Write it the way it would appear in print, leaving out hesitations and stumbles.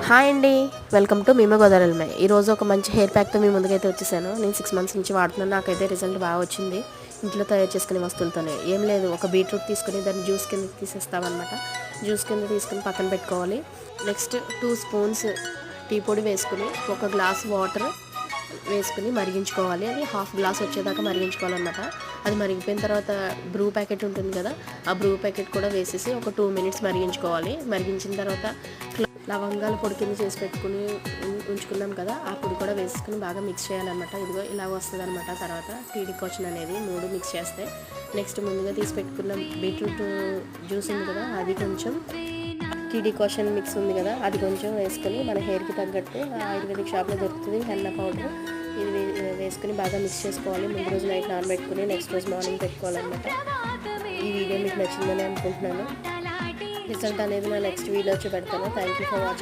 Hi అండి, welcome to మీమే Godavari. ఈరోజు ఒక మంచి హెయిర్ ప్యాక్తో మీ ముందుకైతే వచ్చేసాను. నేను 6 మంత్స్ నుంచి వాడుతున్నాను. నాకైతే రిజల్ట్ బాగా వచ్చింది. ఇంట్లో తయారు చేసుకునే వస్తువులతోనే. ఏం లేదు, ఒక బీట్రూట్ తీసుకుని దాన్ని జ్యూస్ కింద తీసేస్తామన్నమాట. జ్యూస్ కింద తీసుకుని పక్కన పెట్టుకోవాలి. నెక్స్ట్ 2 స్పూన్స్ టీ పొడి వేసుకుని ఒక గ్లాస్ వాటర్ వేసుకుని మరిగించుకోవాలి. అది హాఫ్ గ్లాస్ వచ్చేదాకా మరిగించుకోవాలన్నమాట. అది మరిగిపోయిన తర్వాత బ్రూ ప్యాకెట్ ఉంటుంది కదా, ఆ బ్రూ ప్యాకెట్ కూడా వేసేసి ఒక 2 మినిట్స్ మరిగించుకోవాలి. మరిగించిన తర్వాత లవంగాల పొడి కింద చేసి పెట్టుకుని ఉంచుకున్నాం కదా, ఆ పొడి కూడా వేసుకుని బాగా మిక్స్ చేయాలన్నమాట. ఇదిగో ఇలా వస్తుంది అనమాట. తర్వాత టీ డికాషన్ అనేది 3 మిక్స్ చేస్తే నెక్స్ట్ ముందుగా తీసి పెట్టుకున్న బీట్రూట్ జ్యూస్ ఉంది కదా, అది కొంచెం టీ డికాషన్ మిక్స్ ఉంది కదా, అది కొంచెం వేసుకొని మన హెయిర్కి తగ్గట్టు ఆయుర్వేదిక్ షాప్లో దొరుకుతుంది హెన్నా పౌడర్, ఇది వేసుకుని బాగా మిక్స్ చేసుకోవాలి. ముందు రోజు నైట్ నానబెట్టుకుని నెక్స్ట్ రోజు మార్నింగ్ పెట్టుకోవాలన్నమాట. ఈ వీడియో మీకు నచ్చిందని అనుకుంటున్నాను. రిజల్ట్ అనేది నా నెక్స్ట్ వీడియో వచ్చి పెడతాను. Thank you for watching.